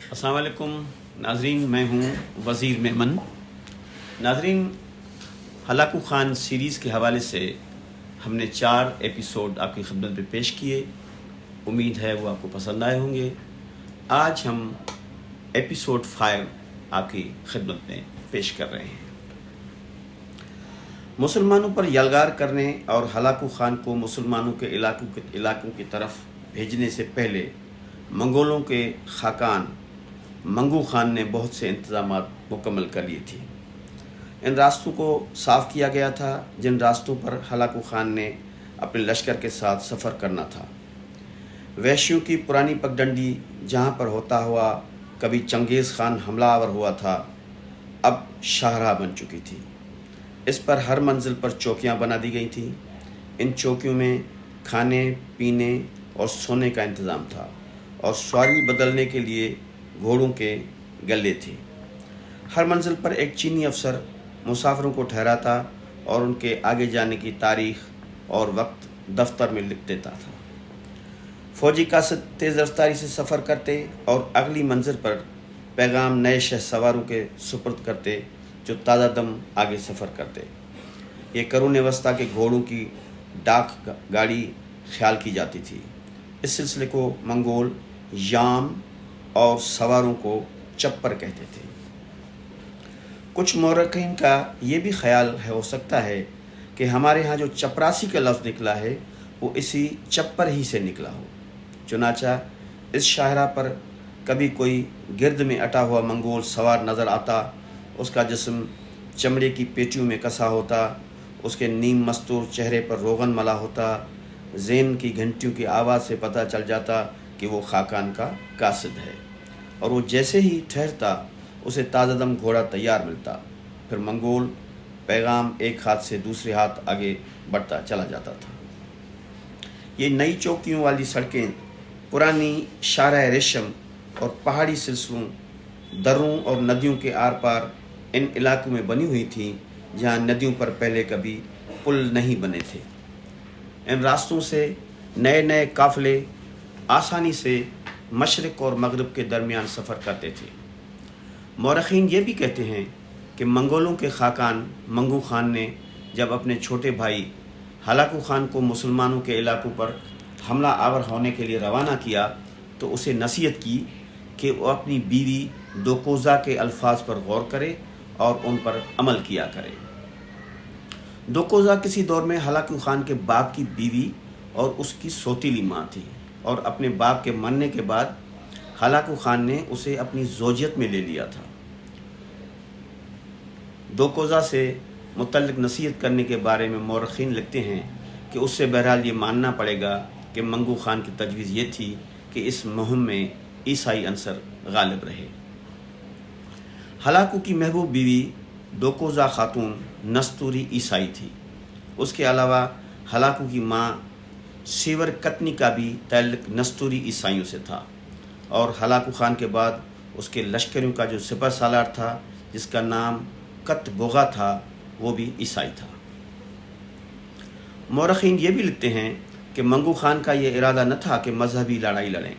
अस्सलाम वालेकुम नाजरीन, मैं हूँ वज़ीर मेमन। नाजरीन, हलाकू ख़ान सीरीज़ के हवाले से हमने 4 एपिसोड आपकी खिदमत में पेश किए। उम्मीद है वो आपको पसंद आए होंगे। आज हम एपिसोड 5 आपकी खिदमत में पेश कर रहे हैं। मुसलमानों पर यलगार करने और हलाकू ख़ान को मुसलमानों के इलाकों की तरफ भेजने से पहले मंगोलों के खाकान मंगू ख़ान ने बहुत से इंतज़ामात मुकम्मल कर लिए थे। इन रास्तों को साफ़ किया गया था जिन रास्तों पर हलाकू ख़ान ने अपने लश्कर के साथ सफ़र करना था। वैश्यों की पुरानी पगडंडी जहाँ पर होता हुआ कभी चंगेज़ ख़ान हमलावर हुआ था, अब शाहराह बन चुकी थी। इस पर हर मंजिल पर चौकियाँ बना दी गई थीं। इन चौकियों में खाने पीने और सोने का इंतज़ाम था और सवारी बदलने के लिए घोड़ों के गले थे। हर मंजिल पर एक चीनी अफसर मुसाफिरों को ठहराता और उनके आगे जाने की तारीख़ और वक्त दफ्तर में लिख देता था। फ़ौजी कासिद तेज़ रफ्तारी से सफ़र करते और अगली मंजिल पर पैगाम नए शहसवारों के सुपुर्द करते जो ताज़ा दम आगे सफ़र करते। ये करून वस्ता के घोड़ों की डाक गाड़ी ख्याल की जाती थी। इस सिलसिले को मंगोल याम और सवारों को चप्पर कहते थे। कुछ मौरखीन का ये भी ख्याल हो सकता है कि हमारे यहाँ जो चपरासी का लफ्ज़ निकला है वो इसी चप्पर ही से निकला हो। चुनाचा इस शाहरा पर कभी कोई गिरद में अटा हुआ मंगोल सवार नज़र आता। उसका जिस्म चमड़े की पेटियों में कसा होता, उसके नीम मस्तूर चेहरे पर रोगन मला होता। ज़ेन की घंटियों की आवाज़ से पता चल जाता कि वो खाकान का कासिद है, और वो जैसे ही ठहरता उसे ताज़ादम घोड़ा तैयार मिलता। फिर मंगोल पैगाम एक हाथ से दूसरे हाथ आगे बढ़ता चला जाता था। ये नई चौकियों वाली सड़कें पुरानी शाहराह रेशम और पहाड़ी सिलसिलों, दर्रों और नदियों के आर पार इन इलाकों में बनी हुई थीं जहाँ नदियों पर पहले कभी पुल नहीं बने थे। इन रास्तों से नए नए काफ़िले आसानी से मशरिक़ और मगरिब के दरमियान सफ़र करते थे। मौरखीन ये भी कहते हैं कि मंगोलों के खाकान मंगू ख़ान ने जब अपने छोटे भाई हलाकू ख़ान को मुसलमानों के इलाकों पर हमला आवर होने के लिए रवाना किया तो उसे नसीहत की कि वो अपनी बीवी दोकोज़ा के अल्फाज पर गौर करे और उन पर अमल किया करे। दोकोज़ा किसी दौर में हलाकू ख़ान के बाप की बीवी और उसकी सौतीली माँ थी, और अपने बाप के मरने के बाद हलाकू ख़ान ने उसे अपनी ज़ौजियत में ले लिया था। दोकोज़ा से मुतल्लिक़ नसीहत करने के बारे में मौरखीन लिखते हैं कि उससे बहरहाल ये मानना पड़ेगा कि मंगू ख़ान की तजवीज़ ये थी कि इस मुहिम में ईसाई अंसर गालिब रहे। हलाकू की महबूब बीवी दोकोज़ा खातून नस्तूरी ईसाई थी। उसके अलावा हलाकू की माँ सीवर कतनी का भी ताल्लुक़ नस्तूरी ईसाइयों से था, और हलाकू ख़ान के बाद उसके लश्करियों का जो सिपह सालार था जिसका नाम कत बोगा था, वो भी ईसाई था। मौरखीन ये भी लिखते हैं कि मंगू ख़ान का ये इरादा न था कि मजहबी लड़ाई लड़ें।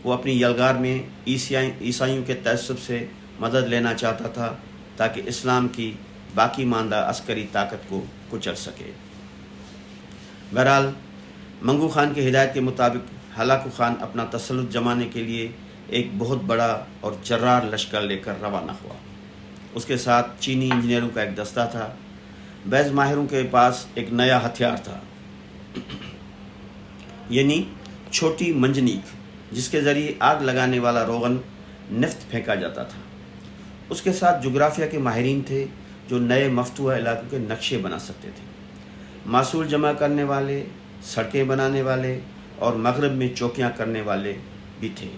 वो अपनी यलगार में ईसाइयों के तअस्सुब से मदद लेना चाहता था ताकि इस्लाम की बाकी मानदा अस्करी ताकत को कुचल सके। बहरहाल मंगू ख़ान की हिदायत के मुताबिक हलाकू ख़ान अपना तसल्लुत जमाने के लिए एक बहुत बड़ा और जर्रार लश्कर लेकर रवाना हुआ। उसके साथ चीनी इंजीनियरों का एक दस्ता था। बैज़ माहिरों के पास एक नया हथियार था, यानी छोटी मंजनीक, जिसके ज़रिए आग लगाने वाला रोगन नफ्त फेंका जाता था। उसके साथ जोग्राफिया के माहिरीन थे जो नए मफ्तूहा इलाकों के नक्शे बना सकते थे। मासूल जमा करने वाले, सड़कें बनाने वाले और मगरब में चौकियाँ करने वाले भी थे।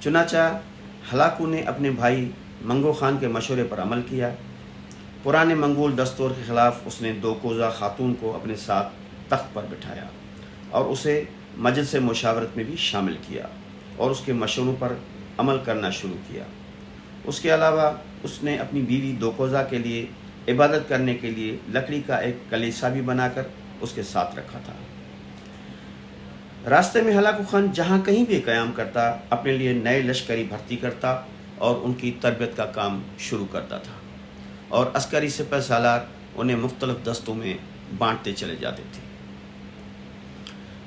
चुनाचा हलाकू ने अपने भाई मंगू ख़ान के मशवरे पर अमल किया। पुराने मंगोल दस्तूर के ख़िलाफ़ उसने दोकोज़ा खातून को अपने साथ तख्त पर बिठाया और उसे मजलिस मुशावरत में भी शामिल किया और उसके मशवरों पर अमल करना शुरू किया। उसके अलावा उसने अपनी बीवी दोकोज़ा के लिए इबादत करने के लिए लकड़ी का एक कलीसा भी बनाकर उसके साथ रखा था। रास्ते में हलाकू खान जहाँ कहीं भी क़याम करता, अपने लिए नए लश्करी भर्ती करता और उनकी तरबियत का काम शुरू करता था, और अस्करी सिपह सालार उन्हें मुख्तलिफ दस्तों में बांटते चले जाते थे।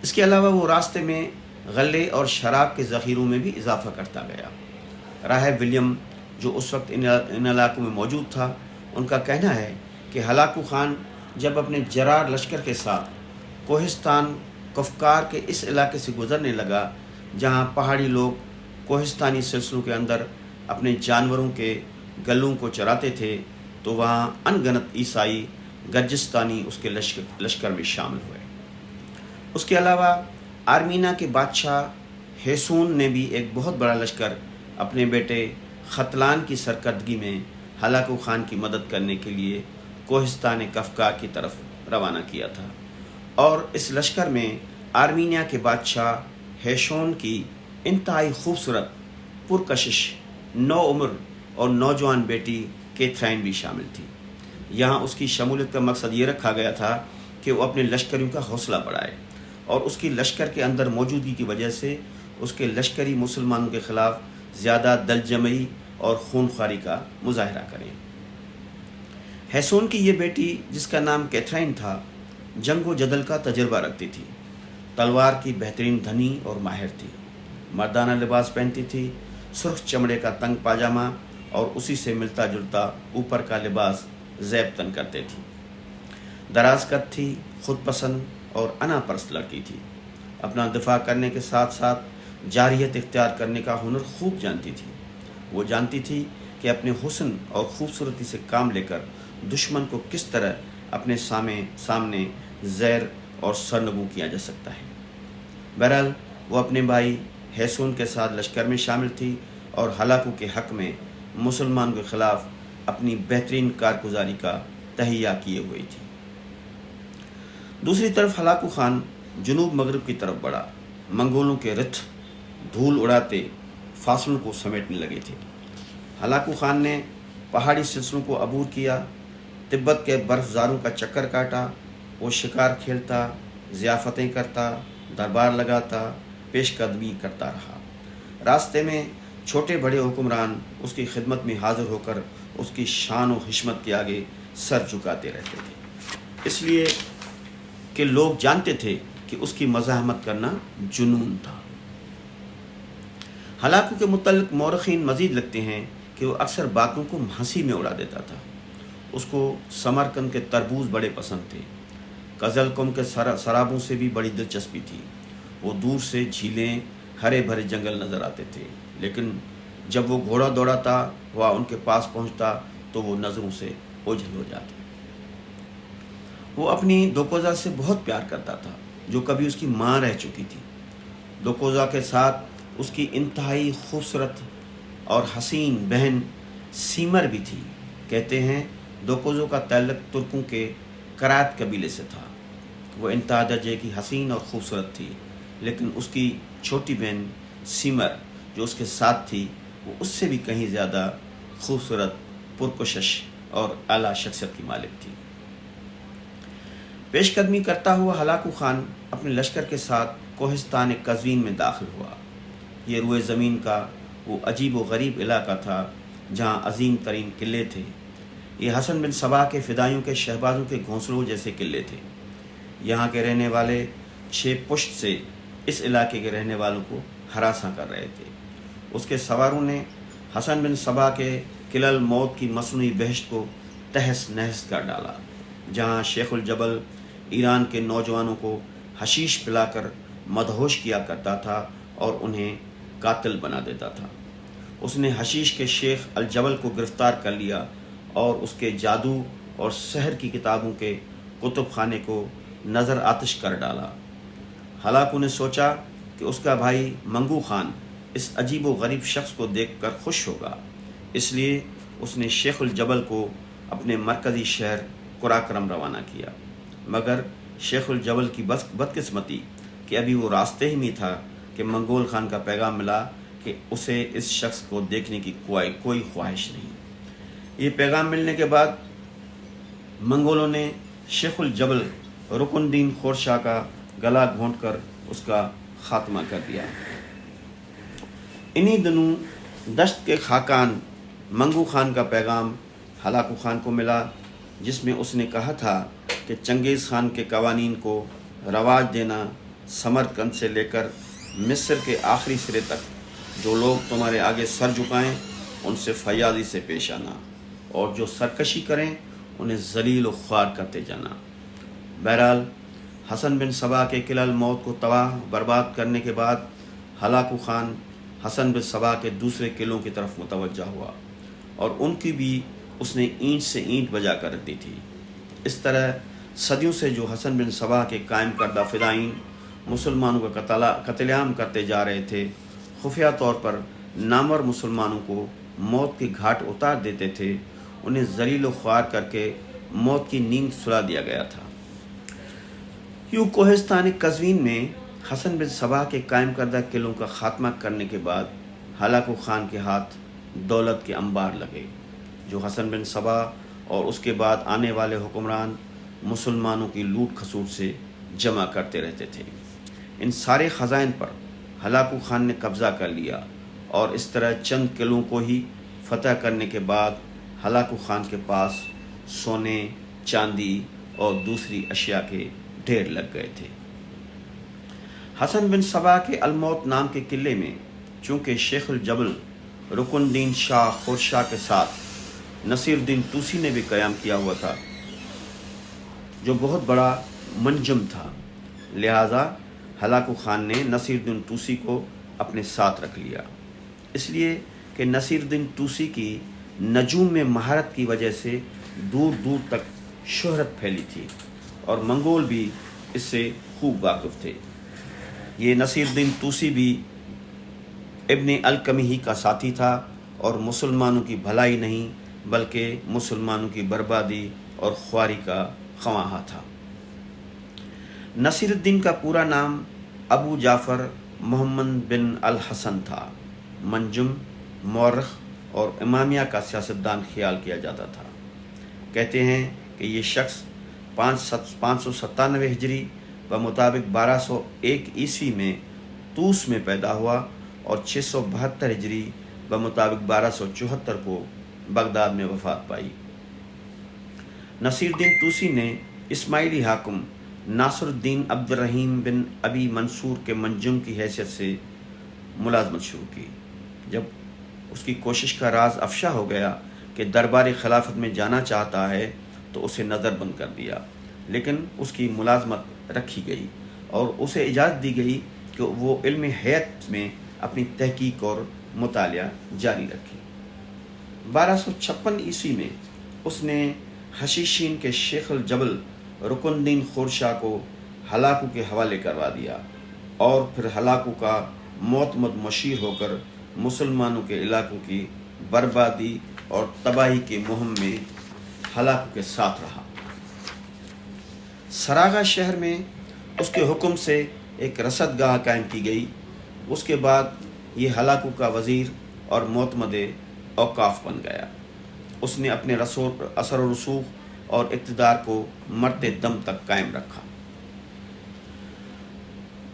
इसके अलावा वो रास्ते में गल्ले और शराब के ज़ख़ीरों में भी इजाफ़ा करता गया। राहब विलियम, जो उस वक्त इन इलाकों में मौजूद था, उनका कहना है कि हलाकू खान जब अपने जरार लश्कर के साथ कोहिस्तान कफ़कार के इस इलाके से गुज़रने लगा, जहाँ पहाड़ी लोग कोहिस्तानी सिलसिलों के अंदर अपने जानवरों के गलों को चराते थे, तो वहाँ अनगनत ईसाई गर्जिस्तानी उसके लश्कर में शामिल हुए। उसके अलावा आर्मीना के बादशाह हेसून ने भी एक बहुत बड़ा लश्कर अपने बेटे ख़तलान की सरकर्दगी में हलाकू खान की मदद करने के लिए कोहिस्तान कफ़कार की तरफ रवाना किया था, और इस लश्कर में आर्मीनिया के बादशाह हेशोन की इंतहाई खूबसूरत पुरकशिश नौउम्र और नौजवान बेटी कैथरीन भी शामिल थी। यहाँ उसकी शमूलियत का मकसद ये रखा गया था कि वो अपने लश्करियों का हौसला बढ़ाए और उसकी लश्कर के अंदर मौजूदगी की वजह से उसके लश्करी मुसलमानों के ख़िलाफ़ ज़्यादा दलजमई और खूनख्वारी का मुजाहरा करें। हेसून की ये बेटी, जिसका नाम कैथरीन था, जंग जदल का तजर्बा रखती थी, तलवार की बेहतरीन धनी और माहिर थी, मर्दाना लिबास पहनती थी, सुर्ख चमड़े का तंग पाजामा और उसी से मिलता जुलता ऊपर का लिबास ज़ैब तन करते थी, दराज कद थी, खुद पसंद और अना परस्त लड़की थी। अपना दिफा करने के साथ साथ जारियत इख्तियार करने का हुनर खूब जानती थी। वो जानती थी कि अपने हुस्न और ख़ूबसूरती से काम लेकर दुश्मन को किस तरह अपने सामने ज़ैर और सरनगू किया जा सकता है। बहरहाल वो अपने भाई हेसून के साथ लश्कर में शामिल थी और हलाकू के हक़ में मुसलमान के ख़िलाफ़ अपनी बेहतरीन कारगुजारी का तहिया किए हुई थी। दूसरी तरफ हलाकू खान जुनूब मगरब की तरफ बढ़ा। मंगोलों के रथ धूल उड़ाते फासलों को समेटने लगे थे। हलाकू खान ने पहाड़ी सिलसिलों को अबूर किया, तिब्बत के बर्फ़ज़ारों का चक्कर काटा। वो शिकार खेलता, ज़ियाफ़तें करता, दरबार लगाता, पेशकदमी करता रहा। रास्ते में छोटे बड़े हुक्मरान उसकी खिदमत में हाज़िर होकर उसकी शान और हिश्मत के आगे सर झुकाते रहते थे, इसलिए कि लोग जानते थे कि उसकी मज़ाहमत करना जुनून था। हलाकू के मुतल्लिक़ मौरख़ीन मज़ीद लिखते हैं कि वो अक्सर बातों को हंसी में उड़ा देता था। उसको समरकंद के तरबूज बड़े पसंद थे। कज़लकुम के शराबों से भी बड़ी दिलचस्पी थी। वो दूर से झीलें, हरे भरे जंगल नज़र आते थे, लेकिन जब वो घोड़ा दौड़ाता हुआ उनके पास पहुंचता तो वो नज़रों से ओझल हो जाते। वो अपनी दोकोज़ा से बहुत प्यार करता था, जो कभी उसकी माँ रह चुकी थी। दोकोज़ा के साथ उसकी इंतहाई खूबसूरत और हसीन बहन सीमर भी थी। कहते हैं दोकोज़ो का ताल्लुक़ तुर्कों के करात कबीले से था। वो इंतहा दर्जे की हसीन और ख़ूबसूरत थी, लेकिन उसकी छोटी बहन सीमर जो उसके साथ थी, वो उससे भी कहीं ज़्यादा खूबसूरत, पुरकशिश और आला शख्सियत की मालिक थी। पेशकदमी करता हुआ हलाकू खान अपने लश्कर के साथ कोहिस्तान कज़वीन में दाखिल हुआ। ये रुए ज़मीन का वो अजीब व गरीब इलाका था जहाँ अजीम तरीन किले थे। ये हसन बिन सबा के फ़िदाइयों के शहबाजों के घोंसलों जैसे किले थे। यहाँ के रहने वाले 6 पुश्त से इस इलाके के रहने वालों को हरासा कर रहे थे। उसके सवारों ने हसन बिन सबा के किलल मौत की मसनूई बहश्त को तहस नहस कर डाला, जहाँ शेखुल जबल ईरान के नौजवानों को हशीश पिलाकर मदहोश किया करता था और उन्हें कातिल बना देता था। उसने हशीश के शेख अल जबल को गिरफ़्तार कर लिया और उसके जादू और सहर की किताबों के कुतुब खाने को नज़र आतिश कर डाला। हलाकू ने सोचा कि उसका भाई मंगू खान इस अजीब व गरीब शख्स को देखकर खुश होगा, इसलिए उसने शेखुल जबल को अपने मरकज़ी शहर कुराक्रम रवाना किया। मगर शेखुल जबल की बदकिस्मती कि अभी वो रास्ते ही में था कि मंगोल खान का पैगाम मिला कि उसे इस शख्स को देखने की कोई ख्वाहिश नहीं। ये पैगाम मिलने के बाद मंगोलों ने शेखुल जबल रुकनुद्दीन खोरशाह का गला घोंट कर उसका خاتمہ کر دیا۔ انہی دنوں دشت کے خاقان منگو خان کا پیغام ہلاکو خان کو ملا، جس میں اس نے کہا تھا کہ چنگیز خان کے قوانین کو رواج دینا، سمرقند سے لے کر مصر کے آخری سرے تک جو لوگ تمہارے آگے سر جھکائیں ان سے فیاضی سے پیش آنا، اور جو سرکشی کریں انہیں ذلیل و خوار کرتے جانا۔ بہرحال حسن بن صبا کے قلعہ الموت کو تباہ برباد کرنے کے بعد ہلاکو خان حسن بن صبا کے دوسرے قلعوں کی طرف متوجہ ہوا، اور ان کی بھی اس نے اینٹ سے اینٹ بجا کر رکھ دی تھی۔ اس طرح صدیوں سے جو حسن بن صبا کے قائم کردہ فدائین مسلمانوں کا قتل عام کرتے جا رہے تھے، خفیہ طور پر نامور مسلمانوں کو موت کے گھاٹ اتار دیتے تھے، انہیں ذلیل و خوار کر کے موت کی نیند سلا دیا گیا تھا۔ یوں کوہستان قزوین میں حسن بن صبا کے قائم کردہ قلعوں کا خاتمہ کرنے کے بعد ہلاکو خان کے ہاتھ دولت کے انبار لگے، جو حسن بن صبا اور اس کے بعد آنے والے حکمران مسلمانوں کی لوٹ کھسوٹ سے جمع کرتے رہتے تھے۔ ان سارے خزائن پر ہلاکو خان نے قبضہ کر لیا، اور اس طرح چند قلعوں کو ہی فتح کرنے کے بعد ہلاکو خان کے پاس سونے، چاندی اور دوسری اشیاء کے ڈھیر لگ گئے تھے۔ حسن بن صبا کے الموت نام کے قلعے میں چونکہ شیخ الجبل رکن الدین شاہ خورشاہ کے ساتھ نصیر الدین طوسی نے بھی قیام کیا ہوا تھا، جو بہت بڑا منجم تھا، لہٰذا ہلاکو خان نے نصیر الدین طوسی کو اپنے ساتھ رکھ لیا، اس لیے کہ نصیر الدین طوسی کی نجوم میں مہارت کی وجہ سے دور دور تک شہرت پھیلی تھی، اور منگول بھی اس سے خوب واقف تھے۔ یہ نصیر الدین طوسی بھی ابن القمی کا ساتھی تھا، اور مسلمانوں کی بھلائی نہیں بلکہ مسلمانوں کی بربادی اور خواری کا خواہاں تھا۔ نصیر الدین کا پورا نام ابو جعفر محمد بن الحسن تھا، منجم، مورخ اور امامیہ کا سیاستدان خیال کیا جاتا تھا۔ کہتے ہیں کہ یہ شخص 597 ہجری بمطابق 1201 عیسوی میں طوس میں پیدا ہوا، اور 672 ہجری بمطابق 1274 کو بغداد میں وفات پائی۔ نصیر الدین طوسی نے اسماعیلی حاکم ناصر الدین عبد الرحیم بن ابی منصور کے منجم کی حیثیت سے ملازمت شروع کی۔ جب اس کی کوشش کا راز افشا ہو گیا کہ دربار خلافت میں جانا چاہتا ہے تو اسے نظر بند کر دیا، لیکن اس کی ملازمت رکھی گئی اور اسے اجازت دی گئی کہ وہ علم حیات میں اپنی تحقیق اور مطالعہ جاری رکھے۔ 1256 عیسوی میں اس نے حشیشین کے شیخ الجبل رکن الدین خورشاہ کو ہلاکو کے حوالے کروا دیا، اور پھر ہلاکو کا معتمد مشیر ہو کر مسلمانوں کے علاقوں کی بربادی اور تباہی کی مہم میں ہلاکو کے ساتھ رہا۔ سراغا شہر میں اس کے حکم سے ایک رصد گاہ قائم کی گئی۔ اس کے بعد یہ ہلاکو کا وزیر اور معتمد اوقاف بن گیا۔ اس نے اپنے اثر و رسوخ اور اقتدار کو مرتے دم تک قائم رکھا۔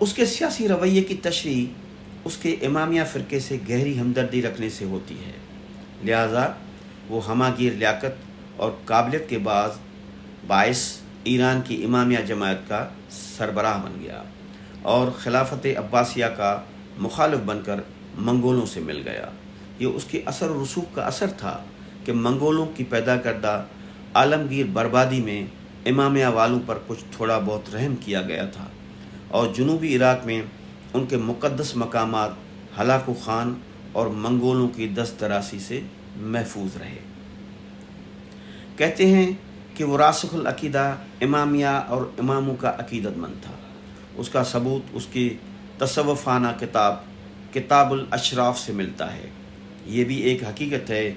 اس کے سیاسی رویے کی تشریح اس کے امامیہ فرقے سے گہری ہمدردی رکھنے سے ہوتی ہے، لہذا وہ ہماگیر لیاقت اور قابلیت کے باعث ایران کی امامیہ جماعت کا سربراہ بن گیا، اور خلافت عباسیہ کا مخالف بن کر منگولوں سے مل گیا۔ یہ اس کے اثر و رسوخ کا اثر تھا کہ منگولوں کی پیدا کردہ عالمگیر بربادی میں امامیہ والوں پر کچھ تھوڑا بہت رحم کیا گیا تھا، اور جنوبی عراق میں ان کے مقدس مقامات ہلاکو خان اور منگولوں کی دست دراسی سے محفوظ رہے۔ کہتے ہیں کہ وہ راسخ العقیدہ امامیہ اور اماموں کا عقیدت مند تھا۔ اس کا ثبوت اس کی تصوفانہ کتاب الاشراف سے ملتا ہے۔ یہ بھی ایک حقیقت ہے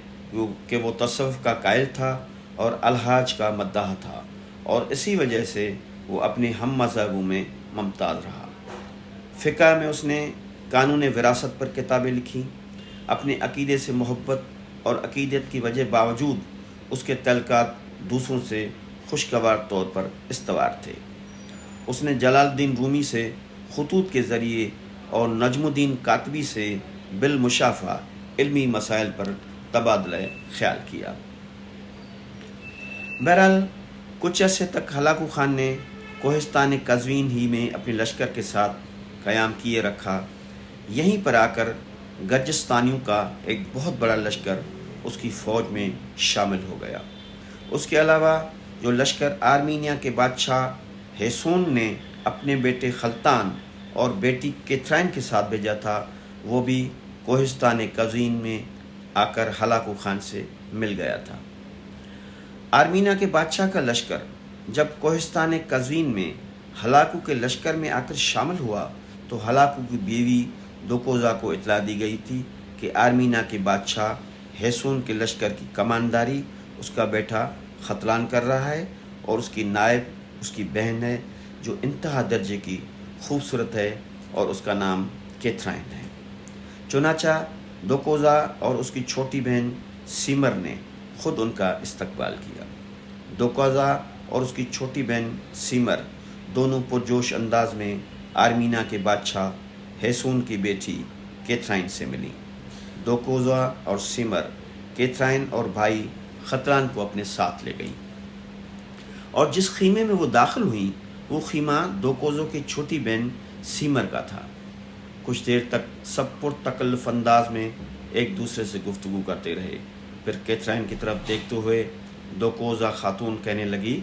کہ وہ تصوف کا قائل تھا اور الحاج کا مداح تھا، اور اسی وجہ سے وہ اپنے ہم مذہبوں میں ممتاز رہا۔ فقہ میں اس نے قانون وراثت پر کتابیں لکھیں۔ اپنے عقیدے سے محبت اور عقیدت کی وجہ باوجود اس کے تعلقات دوسروں سے خوشگوار طور پر استوار تھے۔ اس نے جلال الدین رومی سے خطوط کے ذریعے اور نجم الدین کاتبی سے بالمشافہ علمی مسائل پر تبادلہ خیال کیا۔ بہرحال کچھ عرصے تک ہلاکو خان نے کوہستان قزوین ہی میں اپنے لشکر کے ساتھ قیام کیے رکھا۔ یہیں پر آ کر گرجستانیوں کا ایک بہت بڑا لشکر اس کی فوج میں شامل ہو گیا۔ اس کے علاوہ جو لشکر آرمینیا کے بادشاہ ہیسون نے اپنے بیٹے خلطان اور بیٹی کیتھرائن کے ساتھ بھیجا تھا، وہ بھی کوہستان قزوین میں آ کر ہلاکو خان سے مل گیا تھا۔ آرمینیا کے بادشاہ کا لشکر جب کوہستان قزوین میں ہلاکو کے لشکر میں آ کر شامل ہوا تو ہلاکو کی بیوی دوکوزا کو اطلاع دی گئی تھی کہ آرمینیا کے بادشاہ ہیسون کے لشکر کی کمانداری اس کا بیٹا خطلان کر رہا ہے اور اس کی نائب اس کی بہن ہے جو انتہا درجے کی خوبصورت ہے اور اس کا نام کیتھرائن ہے۔ چنانچہ دوکوزا اور اس کی چھوٹی بہن سیمر نے خود ان کا استقبال کیا۔ دوکوزا اور اس کی چھوٹی بہن سیمر دونوں پرجوش انداز میں آرمینیا کے بادشاہ ہیسون کی بیٹی کیتھرائن سے ملی۔ دوکوزا اور سیمر کیتھرائن اور بھائی خطلان کو اپنے ساتھ لے گئی اور جس خیمے میں وہ داخل ہوئیں وہ خیمہ دوکوزو کی چھوٹی بہن سیمر کا تھا۔ کچھ دیر تک سب پرتکلف انداز میں ایک دوسرے سے گفتگو کرتے رہے۔ پھر کیتھرائن کی طرف دیکھتے ہوئے دوکوزا خاتون کہنے لگی،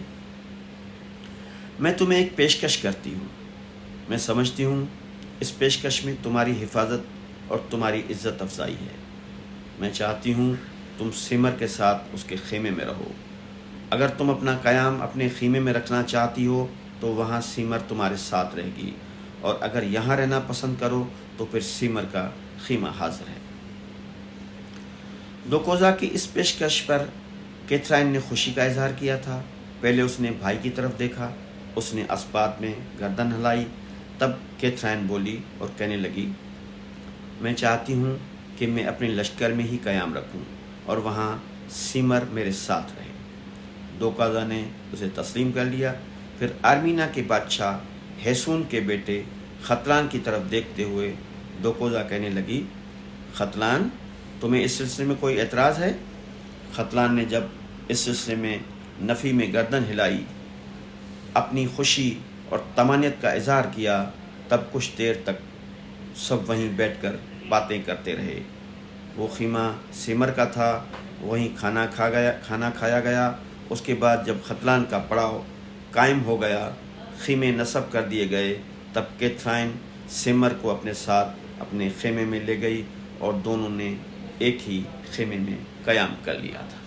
میں تمہیں ایک پیشکش کرتی ہوں۔ میں سمجھتی ہوں اس پیشکش میں تمہاری حفاظت اور تمہاری عزت افزائی ہے۔ میں چاہتی ہوں تم سیمر کے ساتھ اس کے خیمے میں رہو۔ اگر تم اپنا قیام اپنے خیمے میں رکھنا چاہتی ہو تو وہاں سیمر تمہارے ساتھ رہے گی، اور اگر یہاں رہنا پسند کرو تو پھر سیمر کا خیمہ حاضر ہے۔ دوکوزا کی اس پیشکش پر کیتھرائن نے خوشی کا اظہار کیا تھا۔ پہلے اس نے بھائی کی طرف دیکھا، اس نے اسبات میں گردن ہلائی، تب کیتھرائن بولی اور کہنے لگی، میں چاہتی ہوں کہ میں اپنے لشکر میں ہی قیام رکھوں اور وہاں سیمر میرے ساتھ رہے۔ دوکوزا نے اسے تسلیم کر لیا۔ پھر آرمینیا کے بادشاہ ہیسون کے بیٹے خطلان کی طرف دیکھتے ہوئے دوکوزا کہنے لگی، خطلان، تمہیں اس سلسلے میں کوئی اعتراض ہے؟ خطلان نے جب اس سلسلے میں نفی میں گردن ہلائی، اپنی خوشی اور طمانینت کا اظہار کیا، تب کچھ دیر تک سب وہیں بیٹھ کر باتیں کرتے رہے۔ وہ خیمہ سیمر کا تھا، وہیں کھانا کھایا گیا۔ اس کے بعد جب خطلان کا پڑاؤ قائم ہو گیا، خیمے نصب کر دیے گئے، تب کیتھرائن سیمر کو اپنے ساتھ اپنے خیمے میں لے گئی اور دونوں نے ایک ہی خیمے میں قیام کر لیا تھا۔